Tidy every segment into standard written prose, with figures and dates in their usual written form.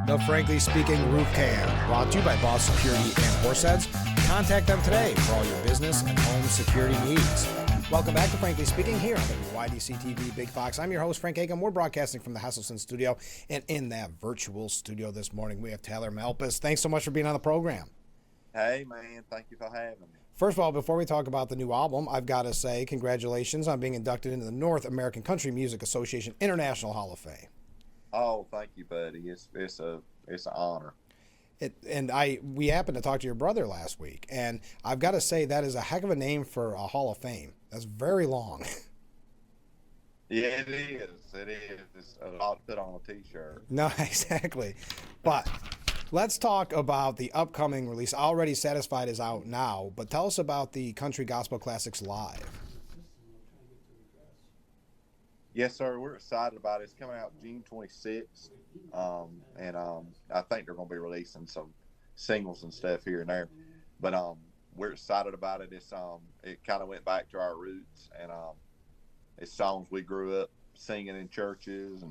The Frankly Speaking Roof Cam, brought to you by Boss Security and Horseheads. Contact them today for all your business and home security needs. Welcome back to Frankly Speaking here on WYDC TV Big Fox. I'm your host, Frank Acomb. We're broadcasting from the Hasselson studio, and in that virtual studio this morning, we have Taylor Malpass. Thanks so much for being on the program. Hey, man. Thank you for having me. First of all, before we talk about the new album, I've got to say congratulations on being inducted into the North American Country Music Association International Hall of Fame. Oh, thank you, buddy. It's an honor. We happened to talk to your brother last week, and I've got to say that is a heck of a name for a Hall of Fame. That's very long. Yeah, it is. It is. It's a lot to put on a T-shirt. No, exactly. But let's talk about the upcoming release. Already Satisfied is out now, but tell us about the Country Gospel Classics Live. Yes, sir. We're excited about it. It's coming out June 26th, and I think they're going to be releasing some singles and stuff here and there. But we're excited about it. It kind of went back to our roots, and it's songs we grew up singing in churches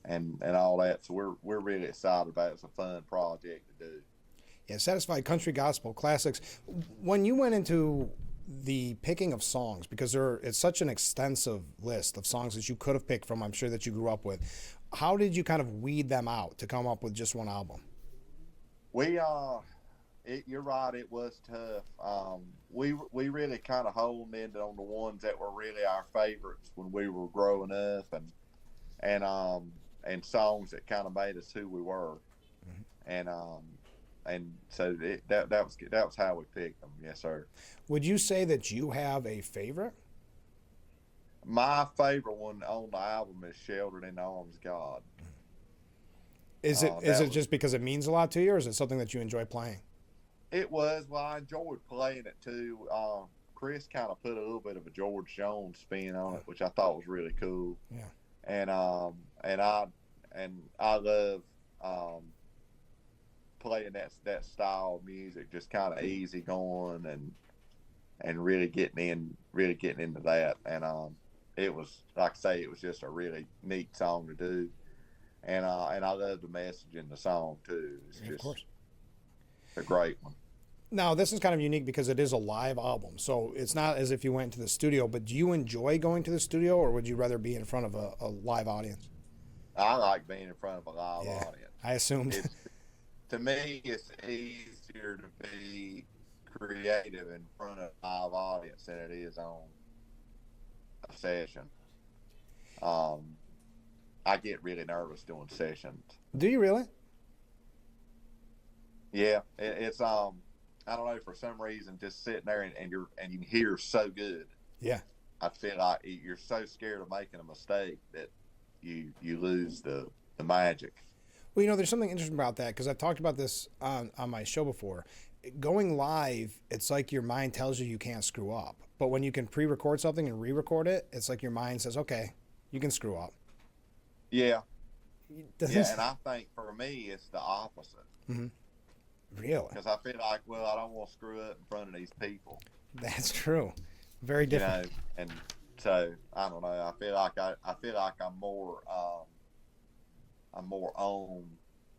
and all that. So we're really excited about it. It's a fun project to do. Yeah, Satisfied Country Gospel Classics. When you went into the picking of songs, because it's such an extensive list of songs that you could have picked from, I'm sure that you grew up with, how did you kind of weed them out to come up with just one album? You're right, it was tough. We really kind of honed in on the ones that were really our favorites when we were growing up, and songs that kind of made us who we were. Mm-hmm. And so that was how we picked them. Yes, sir. Would you say that you have a favorite? My favorite one on the album is "Sheltered in the Arms of God." Is it just because it means a lot to you, or is it something that you enjoy playing? It was. Well, I enjoyed playing it too. Chris kind of put a little bit of a George Jones spin on it, which I thought was really cool. Yeah. And I love playing that style of music, just kind of easy going and really getting into that. And it was, like I say, it was just a really neat song to do. And I love the message in the song too. It's just, of course, a great one. Now, this is kind of unique because it is a live album, so it's not as if you went to the studio. But do you enjoy going to the studio, or would you rather be in front of a live audience? I like being in front of a live audience. I assumed. To me, it's easier to be creative in front of a live audience than it is on a session. I get really nervous doing sessions. Do you really? Yeah, it's I don't know, for some reason, just sitting there and you hear so good. Yeah. I feel like you're so scared of making a mistake that you lose the magic. Well, there's something interesting about that, because I've talked about this on my show before. Going live, it's like your mind tells you can't screw up. But when you can pre-record something and re-record it, it's like your mind says, okay, you can screw up. Yeah. And I think for me, it's the opposite. Mm-hmm. Really? Because I feel like, well, I don't want to screw up in front of these people. That's true. Very different. And so I don't know. I feel like I'm more on,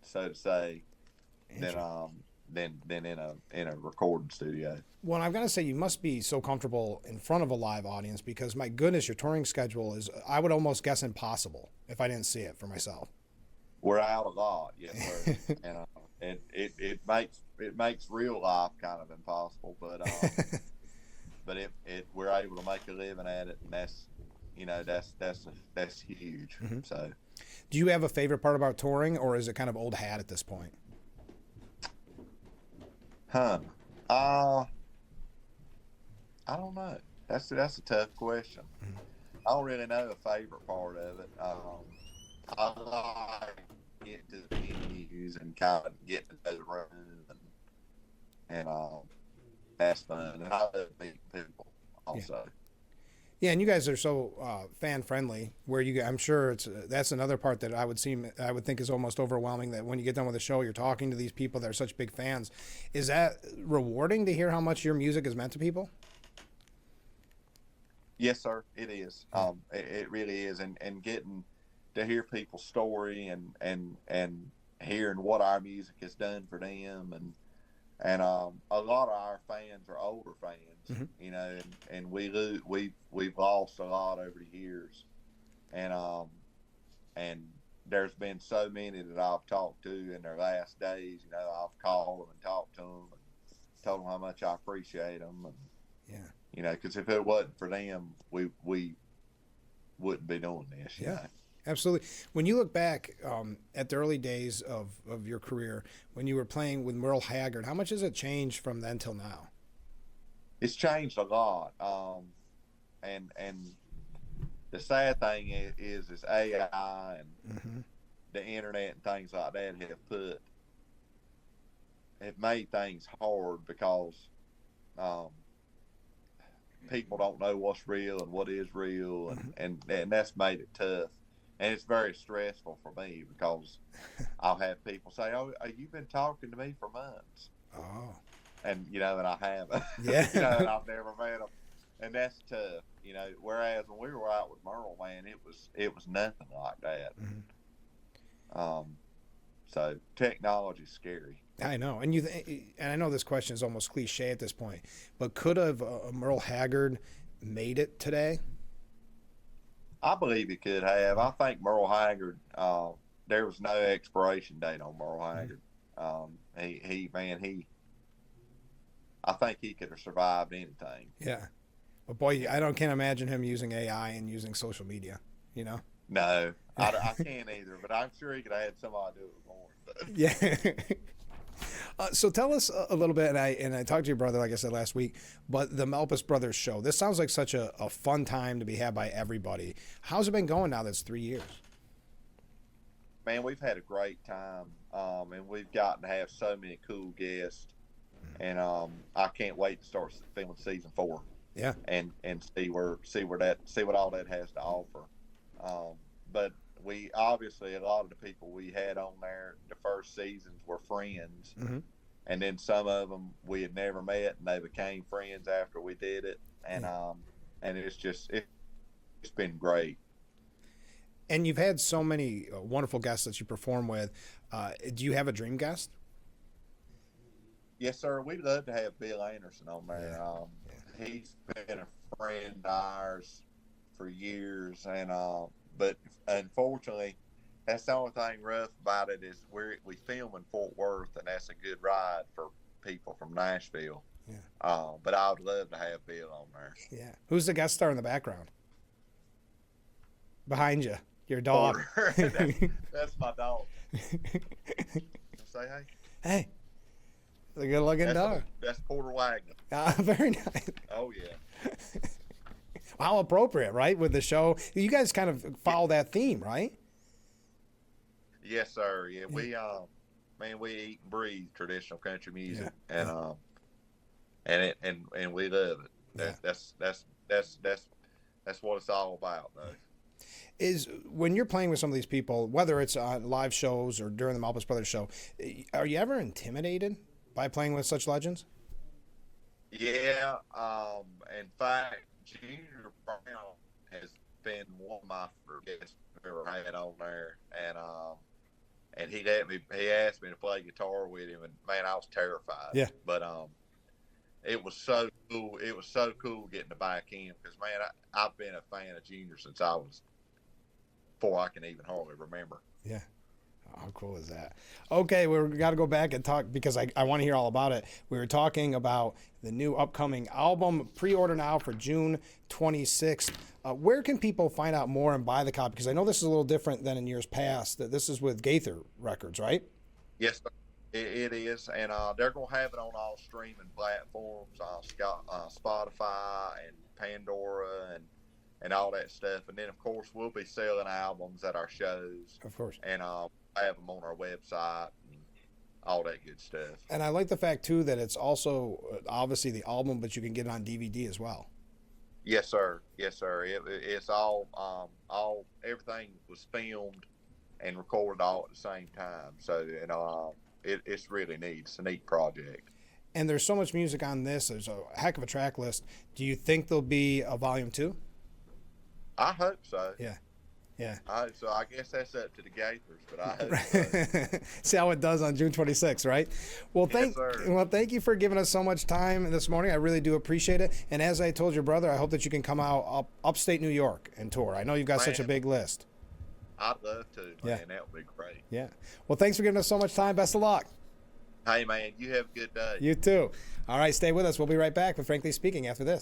so to say, than in a recording studio. Well, I've got to say, you must be so comfortable in front of a live audience, because my goodness, your touring schedule is, I would almost guess, impossible if I didn't see it for myself. We're out a lot, yes, sir. And it makes real life kind of impossible, but we're able to make a living at it, and that's huge. Mm-hmm. So, do you have a favorite part about touring, or is it kind of old hat at this point? I don't know. That's a tough question. Mm-hmm. I don't really know a favorite part of it. I like getting to the venues and kind of getting to know the room, and that's fun. And I love meeting people also. Yeah, and you guys are so fan friendly. I'm sure that's another part that I would think is almost overwhelming. That when you get done with a show, you're talking to these people that are such big fans. Is that rewarding to hear how much your music is meant to people? Yes, sir. It is. It really is, and getting to hear people's story and hearing what our music has done for them, and a lot of our fans are older fans, Mm-hmm. you know, and we've lost a lot over the years, and and there's been so many that I've talked to in their last days. You know, I've called them and talked to them and told them how much I appreciate them, and Yeah. you know, because if it wasn't for them, we wouldn't be doing this. You Yeah. know, Absolutely. When you look back at the early days of your career, when you were playing with Merle Haggard, how much has it changed from then till now? it's changed a lot. And the sad thing is AI and Mm-hmm. the internet and things like that have made things hard because um, people don't know what's real and what is real, Mm-hmm. and that's made it tough. And it's very stressful for me because I'll have people say, "Oh, you've been talking to me for months," Oh, and you know, and I haven't, yeah. you know, and I've never met them, and that's tough, you know. Whereas when we were out with Merle, man, it was nothing like that. Mm-hmm. So technology's scary. I know, and and I know this question is almost cliche at this point, but could have Merle Haggard made it today? I believe he could have. I think Merle Haggard. There was no expiration date on Merle Haggard. He. I think he could have survived anything. Yeah, but boy, I don't can't imagine him using AI and using social media. You know? No, I can't either. But I'm sure he could have had somebody do it for him. Yeah. So tell us a little bit, and I talked to your brother, like I said last week, but the Malpass Brothers show. This sounds like such a fun time to be had by everybody. How's it been going now that's 3 years? Man, we've had a great time, and we've gotten to have so many cool guests, and I can't wait to start filming season 4. Yeah. And see what all that has to offer. But we obviously, a lot of the people we had on there the first seasons were friends, Mm-hmm. and then some of them we had never met, and they became friends after we did it, and it's been great. And you've had so many wonderful guests that you perform with. Do you have a dream guest? Yes, sir. We'd love to have Bill Anderson on there. He's been a friend of ours for years, and but unfortunately, that's the only thing rough about it is we film in Fort Worth, and that's a good ride for people from Nashville. Yeah. But I would love to have Bill on there. Yeah. Who's the guest star in the background? Behind you, your dog. That's my dog. Say hey. Hey, the good-looking dog. That's Porter Wagner. Very nice. Oh yeah. How appropriate, right? With the show, you guys kind of follow that theme, right? Yes, sir. Yeah, we we eat and breathe traditional country music, Yeah. and we love it. That's what it's all about, though. Is when you're playing with some of these people, whether it's on live shows or during the Malpass Brothers show, are you ever intimidated by playing with such legends? Yeah. In fact, Junior Brown has been one of my favorite guests I've ever had on there, and he asked me to play guitar with him, and man, I was terrified. Yeah. But it was so cool. It was so cool getting to back him because man, I've been a fan of Junior since I was before I can even hardly remember. Yeah. How cool is that? Okay, we got to go back and talk because I want to hear all about it. We were talking about the new upcoming album, pre-order now for June 26th. Where can people find out more and buy the copy? Because I know this is a little different than in years past. That this is with Gaither Records, right? Yes, sir. It is, and they're going to have it on all streaming platforms, Spotify and Pandora and all that stuff. And then, of course, we'll be selling albums at our shows. Of course. And have them on our website and all that good stuff. And I like the fact, too, that it's also obviously the album, but you can get it on DVD as well. Yes, sir. Yes, sir. It's all everything was filmed and recorded all at the same time. So, it's really neat. It's a neat project. And there's so much music on this. There's a heck of a track list. Do you think there'll be a volume 2? I hope so. Yeah. Yeah. So I guess that's up to the Gaithers, but I hope so. See how it does on June 26th, right? Well, Yes, sir. thank you for giving us so much time this morning. I really do appreciate it. And as I told your brother, I hope that you can come out upstate New York and tour. I know you've got such a big list. I'd love to, man. Yeah. That would be great. Yeah. Well, thanks for giving us so much time. Best of luck. Hey, man, you have a good day. You too. All right, stay with us. We'll be right back with Frankly Speaking after this.